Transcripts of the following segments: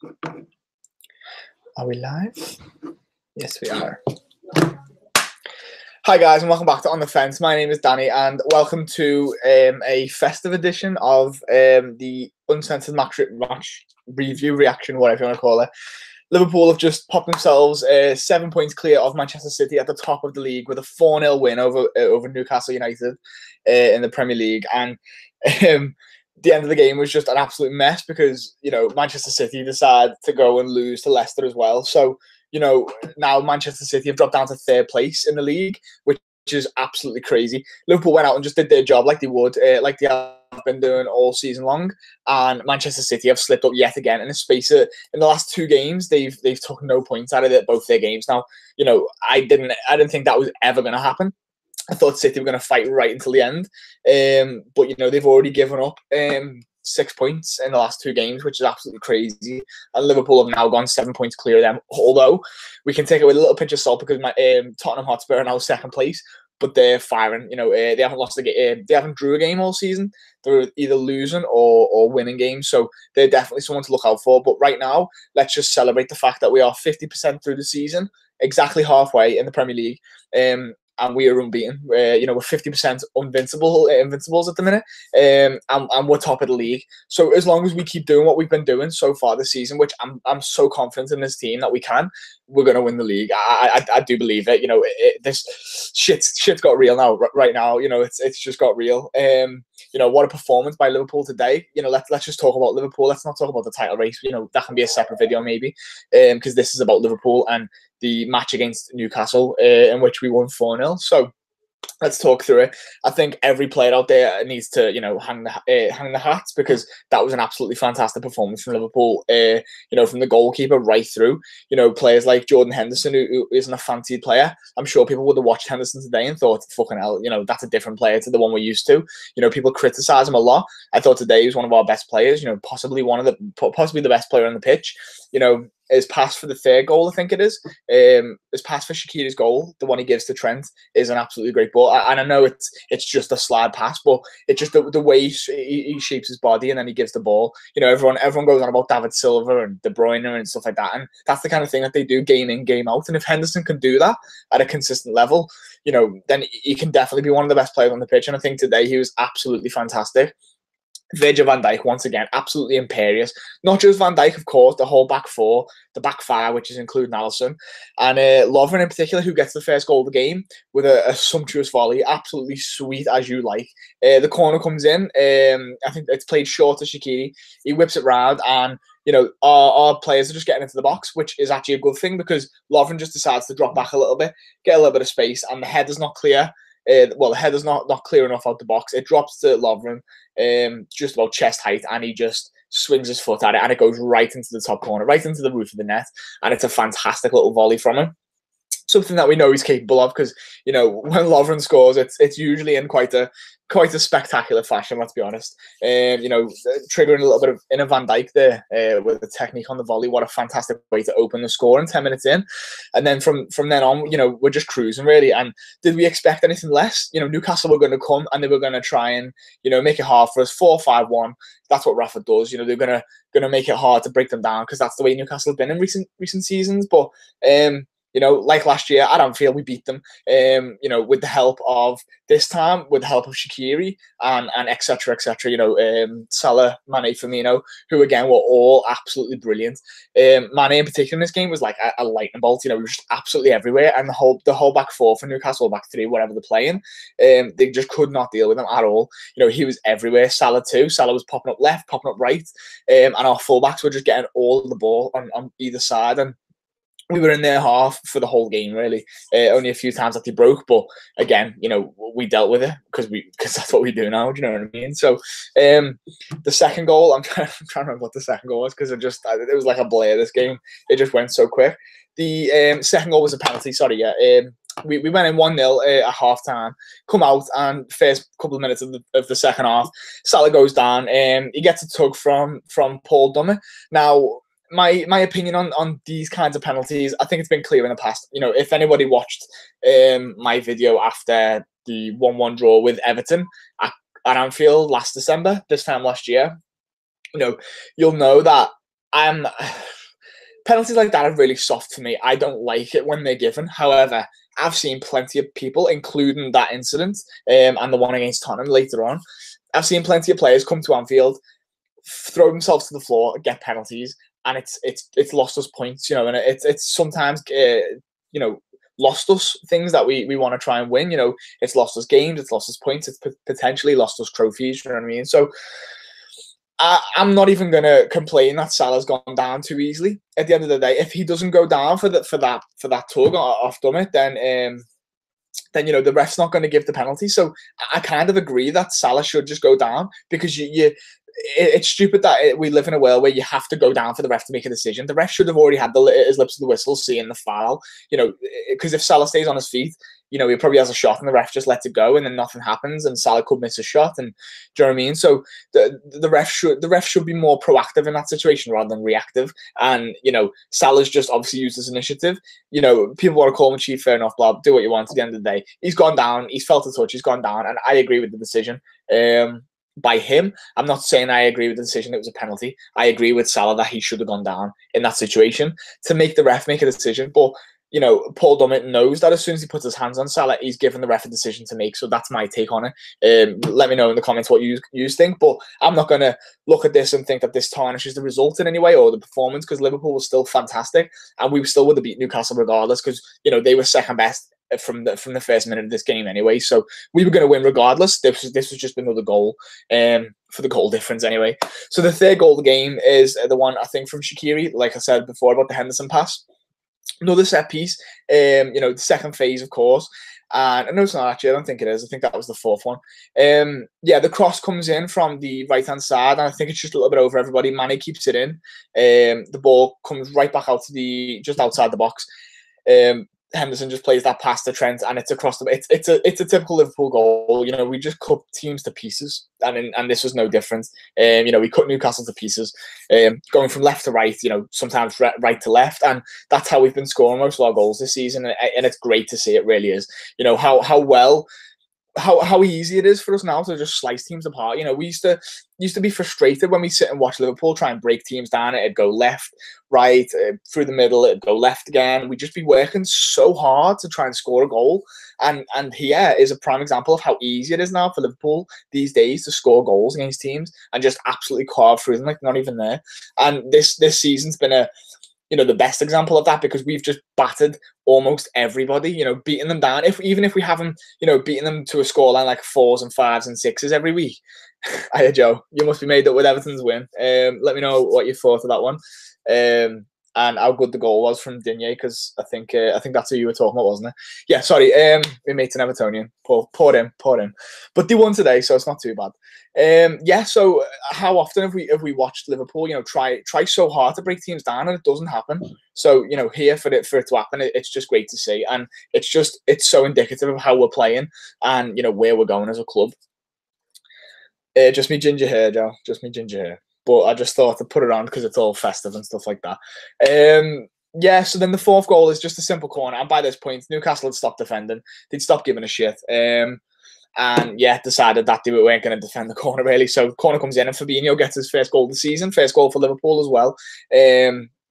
Are we live? Yes, we are. Hi guys, and welcome back to On the Fence. My name is Danny, and welcome to a festive edition of the uncensored match review reaction, whatever you want to call it. Liverpool have just popped themselves 7 points clear of Manchester City at the top of the league with a 4-0 win over Newcastle United in the Premier League, and the end of the game was just an absolute mess because, you know, Manchester City decided to go and lose to Leicester as well. So, you know, now Manchester City have dropped down to third place in the league, which is absolutely crazy. Liverpool went out and just did their job like they would, like they have been doing all season long. And Manchester City have slipped up yet again in a space of, in the last two games, they've took no points out of both their games. Now, you know, I didn't think that was ever going to happen. I thought City were going to fight right until the end. But, you know, they've already given up 6 points in the last two games, which is absolutely crazy. And Liverpool have now gone 7 points clear of them. Although we can take it with a little pinch of salt because Tottenham Hotspur are now second place, but they're firing. You know, they haven't lost a game. They haven't drew a game all season. They're either losing or winning games. So they're definitely someone to look out for. But right now, let's just celebrate the fact that we are 50% through the season, exactly halfway in the Premier League. And we are unbeaten. You know, we're 50% invincibles at the minute, and we're top of the league. So as long as we keep doing what we've been doing so far this season, which I'm so confident in this team that we can, we're going to win the league. I do believe it. You know, this shit's got real now. Right now, you know, it's just got real. You know, what a performance by Liverpool today. You know, let's just talk about Liverpool. Let's not talk about the title race. You know, that can be a separate video maybe, because this is about Liverpool and the match against Newcastle, in which we won 4-0. So let's talk through it. I think every player out there needs to, you know, hang the hats, because that was an absolutely fantastic performance from Liverpool. You know, from the goalkeeper right through. You know, players like Jordan Henderson, who isn't a fancied player. I'm sure people would have watched Henderson today and thought, fucking hell, you know, that's a different player to the one we're used to. You know, people criticize him a lot. I thought today he was one of our best players. You know, possibly the best player on the pitch. You know, his pass for the third goal, I think it is. His pass for Shaqiri's goal, the one he gives to Trent, is an absolutely great ball. And I know it's just a slide pass, but it's just the way he shapes his body and then he gives the ball. You know, everyone goes on about David Silva and De Bruyne and stuff like that, and that's the kind of thing that they do game in, game out. And if Henderson can do that at a consistent level, you know, then he can definitely be one of the best players on the pitch. And I think today he was absolutely fantastic. Virgil van Dijk, once again, absolutely imperious. Not just Van Dijk, of course, the whole back four, the back five, which is including Alisson. And Lovren in particular, who gets the first goal of the game with a sumptuous volley. Absolutely sweet as you like. The corner comes in. I think it's played short to Shaqiri. He whips it round, and, you know, our players are just getting into the box, which is actually a good thing because Lovren just decides to drop back a little bit, get a little bit of space, and the header's not clear. The header's not clear enough out the box. It drops to Lovren, just about chest height, and he just swings his foot at it, and it goes right into the top corner, right into the roof of the net, and it's a fantastic little volley from him. Something that we know he's capable of, because, you know, when Lovren scores, it's usually in quite a spectacular fashion. Let's be honest. You know, triggering a little bit of inner Van Dijk there with the technique on the volley. What a fantastic way to open the score in 10 minutes in, and then from then on, you know, we're just cruising really. And did we expect anything less? You know, Newcastle were going to come and they were going to try and, you know, make it hard for us. 4-5-1. That's what Rafa does. You know, they're going to make it hard to break them down, because that's the way Newcastle have been in recent seasons. But you know, like last year, I don't feel we beat them. You know, with the help of this time, with the help of Shaqiri and etc. You know, Salah, Mane, Firmino, who again were all absolutely brilliant. Mane in particular in this game was like a lightning bolt. You know, he was just absolutely everywhere, and the whole back four for Newcastle, back three, whatever they're playing, they just could not deal with him at all. You know, he was everywhere. Salah too. Salah was popping up left, popping up right, and our fullbacks were just getting all of the ball on either side. And we were in their half for the whole game, really. Only a few times that they broke, but again, you know, we dealt with it because that's what we do now. Do you know what I mean? So, the second goal, I'm trying to remember what the second goal was, because it was like a blur. This game, it just went so quick. The second goal was a penalty. Sorry, yeah. We went in 1-0 at half time, come out, and first couple of minutes of the second half, Salah goes down, he gets a tug from Paul Dummett. Now, my opinion on these kinds of penalties, I think it's been clear in the past. You know, if anybody watched my video after the 1-1 draw with Everton at Anfield last December, this time last year, you know, you'll know that I'm penalties like that are really soft for me. I don't like it when they're given. However, I've seen plenty of people, including that incident and the one against Tottenham later on. I've seen plenty of players come to Anfield, throw themselves to the floor, get penalties, and it's lost us points, you know, and it's sometimes you know, lost us things that we want to try and win. You know, it's lost us games, it's lost us points, it's potentially lost us trophies. You know what I mean? So I'm not even going to complain that Salah's gone down too easily. At the end of the day, if he doesn't go down for that tug off Dummett, then you know the ref's not going to give the penalty. So I kind of agree that Salah should just go down, because it's stupid that we live in a world where you have to go down for the ref to make a decision. The ref should have already had his lips to the whistle, seeing the foul. You know, because if Salah stays on his feet, you know, he probably has a shot and the ref just lets it go, and then nothing happens, and Salah could miss a shot. And do you know what I mean? So the ref should be more proactive in that situation rather than reactive. And you know, Salah's just obviously used his initiative. You know, people want to call him cheat, fair enough, blah, do what you want. At the end of the day, he's gone down, he's felt a touch, he's gone down, and I agree with the decision. By him, I'm not saying I agree with the decision it was a penalty. I agree with Salah that he should have gone down in that situation to make the ref make a decision. But you know, Paul Dummett knows that as soon as he puts his hands on Salah, he's given the ref a decision to make. So that's my take on it. Let me know in the comments what you think. But I'm not going to look at this and think that this tarnishes the result in any way or the performance, because Liverpool was still fantastic, and we still would have beat Newcastle regardless, because you know they were second best from the first minute of this game anyway. So we were going to win regardless. This was just another goal for the goal difference anyway. So the third goal of the game is the one, I think, from Shaqiri, like I said before about the Henderson pass. Another set piece, you know, the second phase, of course. And no, it's not actually. I don't think it is. I think that was the fourth one. Yeah, the cross comes in from the right-hand side, and I think it's just a little bit over everybody. Mane keeps it in. The ball comes right back out to just outside the box. Henderson just plays that pass to Trent, and it's across the. It's a typical Liverpool goal. You know, we just cut teams to pieces, and this was no different. You know, we cut Newcastle to pieces, going from left to right. You know, sometimes right to left, and that's how we've been scoring most of our goals this season. And it's great to see. It really is. You know how easy it is for us now to just slice teams apart. You know, we used to be frustrated when we sit and watch Liverpool try and break teams down. It'd go left, right, through the middle, it'd go left again. We'd just be working so hard to try and score a goal. And here is a prime example of how easy it is now for Liverpool these days to score goals against teams and just absolutely carve through them like not even there. And this season's been the best example of that, because we've just battered almost everybody, you know, beating them down. Even if we haven't, you know, beaten them to a scoreline like 4s and 5s and 6s every week. Hiya, Joe. You must be made up with Everton's win. Let me know what you thought of that one. And how good the goal was from Digne, because I think that's who you were talking about, wasn't it? Yeah, sorry. My mate's an Evertonian. Pour him. But they won today, so it's not too bad. Yeah. So how often have we watched Liverpool, you know, try so hard to break teams down, and it doesn't happen? So you know, here for it to happen, it's just great to see, and it's so indicative of how we're playing and you know where we're going as a club. Just me ginger hair, Joe. Just me ginger hair. But I just thought to put it on because it's all festive and stuff like that. Yeah, so then the fourth goal is just a simple corner. And by this point, Newcastle had stopped defending. They'd stopped giving a shit. And yeah, decided that they weren't going to defend the corner, really. So corner comes in and Fabinho gets his first goal of the season. First goal for Liverpool as well.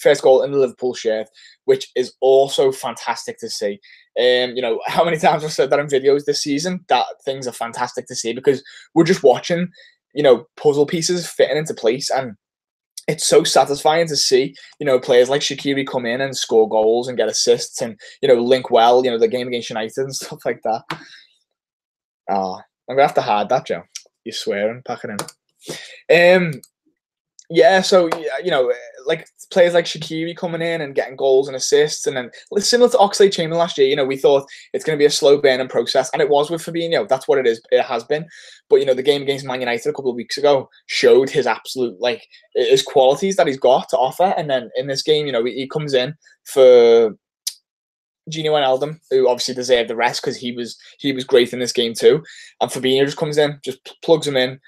First goal in the Liverpool shirt, which is also fantastic to see. You know, how many times I've said that in videos this season, that things are fantastic to see, because we're just watching, you know, puzzle pieces fitting into place, and it's so satisfying to see, you know, players like Shaqiri come in and score goals and get assists and, you know, link well, you know, the game against United and stuff like that. Oh, I'm going to have to hide that, Joe. You're swearing, pack it in. Yeah, so, you know, like players like Shaqiri coming in and getting goals and assists, and then similar to Oxlade-Chamberlain last year, you know, we thought it's going to be a slow burning process, and it was with Fabinho. That's what it is. It has been. But, you know, the game against Man United a couple of weeks ago showed his absolute, like, his qualities that he's got to offer. And then in this game, you know, he comes in for Gino Wijnaldum, who obviously deserved the rest because he was great in this game too. And Fabinho just comes in, just plugs him in,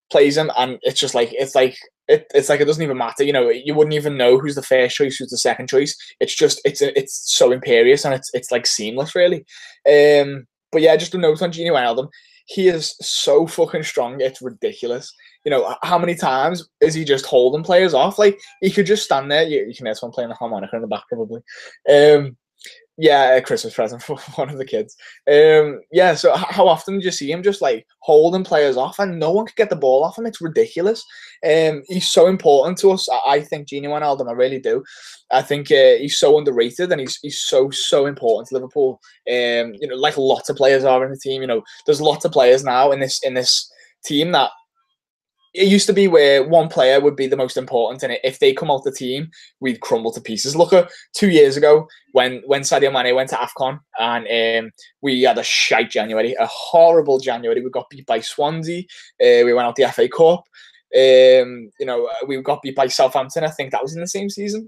plays him, and it's just like it's like it doesn't even matter. You know, you wouldn't even know who's the first choice, who's the second choice. It's just it's so imperious, and it's like seamless, really. But yeah, just a note on Gino Wijnaldum. He is so fucking strong, it's ridiculous. You know, how many times is he just holding players off? Like, he could just stand there. You can hear someone playing the harmonica in the back, probably. Yeah, a Christmas present for one of the kids. Yeah, so how often do you see him just like holding players off and no one could get the ball off him? It's ridiculous. He's so important to us. I think Gini Wijnaldum, I really do. I think he's so underrated and he's so important to Liverpool. You know, like lots of players are in the team. You know, there's lots of players now in this team that it used to be where one player would be the most important, and if they come out the team, we'd crumble to pieces. Look at 2 years ago when Sadio Mane went to AFCON, and we had a shite January, a horrible January. We got beat by Swansea. We went out the FA Cup. You know, we got beat by Southampton. I think that was in the same season.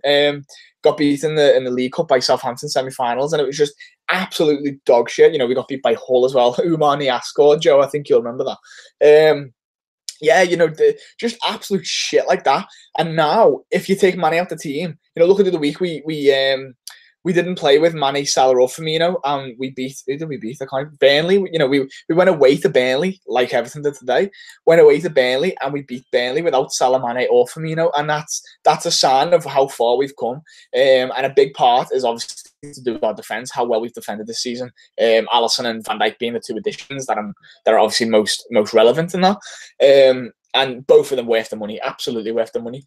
Got beat in the League Cup by Southampton semi-finals, and it was just absolutely dog shit. You know, we got beat by Hull as well. Umar Niasse scored. Joe, I think you'll remember that. Yeah, you know, just absolute shit like that. And now, if you take Mane out the team, you know, look at the other week, we didn't play with Mane, Salah, or Firmino, and we beat. Who did we beat? I can't. Burnley. You know, we went away to Burnley, like Everton did today. Went away to Burnley, and we beat Burnley without Salah, Mane, or Firmino, and that's a sign of how far we've come. And a big part is obviously to do with our defence, how well we've defended this season. Alisson and Van Dijk being the two additions that are obviously most relevant in that. And both of them worth the money, absolutely worth the money.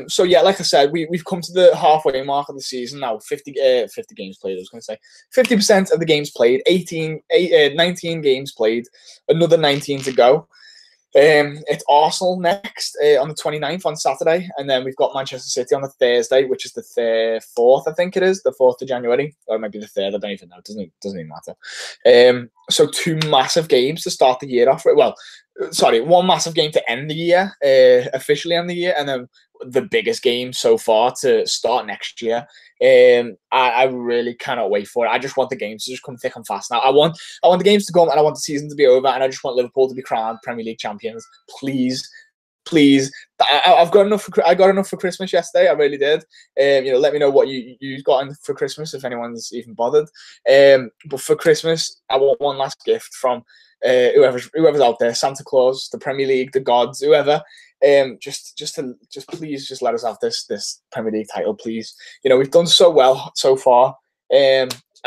So yeah, like I said, we've come to the halfway mark of the season now. 50 games played. I was going to say 50% of the games played. 19 games played. Another 19 to go. It's Arsenal next on the 29th on Saturday, and then we've got Manchester City on the Thursday, which is the 4th, I think it is, the 4th of January, or it might be the 3rd. I don't even know. It doesn't even matter. So 2 massive games to start the year off. Well, sorry, 1 massive game to end the year, officially end the year, and then the biggest game so far to start next year. I really cannot wait for it. I just want the games to just come thick and fast now. I want the games to come, and I want the season to be over, and I just want Liverpool to be crowned Premier League champions. Please. I got enough for Christmas yesterday. I really did. You know, let me know what you got for Christmas if anyone's even bothered. But for Christmas, I want one last gift from whoever's out there, Santa Claus, the Premier League, the gods, whoever. Just please just let us have this Premier League title, please. You know, we've done so well so far.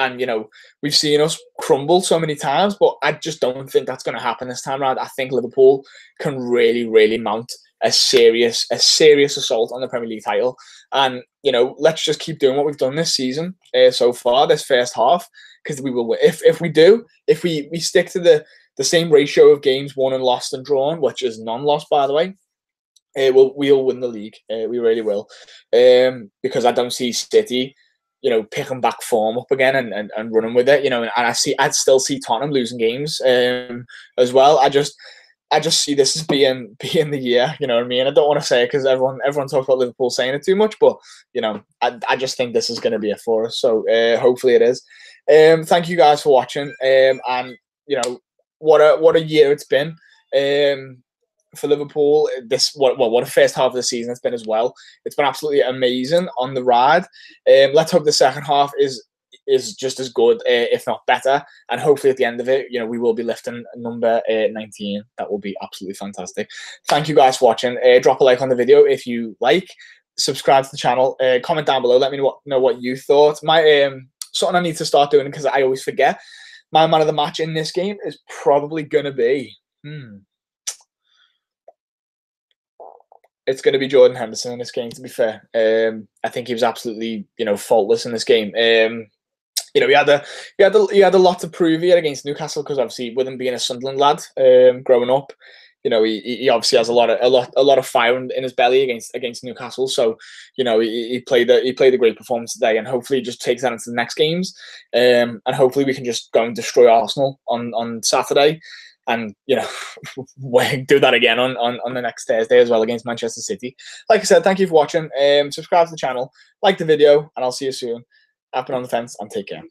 And, you know, we've seen us crumble so many times, but I just don't think that's going to happen this time around. I think Liverpool can really mount a serious assault on the Premier League title. And, you know, let's just keep doing what we've done this season so far, this first half, because we will. If we stick to the same ratio of games won and lost and drawn, which is none-lost, by the way, we'll win the league. We really will. Because I don't see City, you know, picking back form up again and running with it, you know, and I'd still see Tottenham losing games as well. I just see this as being the year, you know what I mean? I don't want to say it because everyone talks about Liverpool saying it too much, but, you know, I just think this is going to be it for us. So hopefully it is. Thank you guys for watching. And, you know, what a year it's been. For Liverpool, what a first half of the season it's been as well. It's been absolutely amazing on the ride. Let's hope the second half is just as good, if not better. And hopefully at the end of it, you know, we will be lifting number 19. That will be absolutely fantastic. Thank you guys for watching. Drop a like on the video if you like. Subscribe to the channel. Comment down below. Let me know what you thought. My something I need to start doing because I always forget. My man of the match in this game is probably gonna be. It's going to be Jordan Henderson in this game, to be fair. I think he was absolutely, you know, faultless in this game. You know, he had a lot to prove here against Newcastle because obviously with him being a Sunderland lad, growing up, you know, he obviously has a lot of fire in his belly against Newcastle. So, you know, he played a great performance today, and hopefully he just takes that into the next games. And hopefully we can just go and destroy Arsenal on Saturday. And, you know, do that again on the next Thursday as well against Manchester City. Like I said, thank you for watching. Subscribe to the channel, like the video, and I'll see you soon. I've been on the fence, and take care.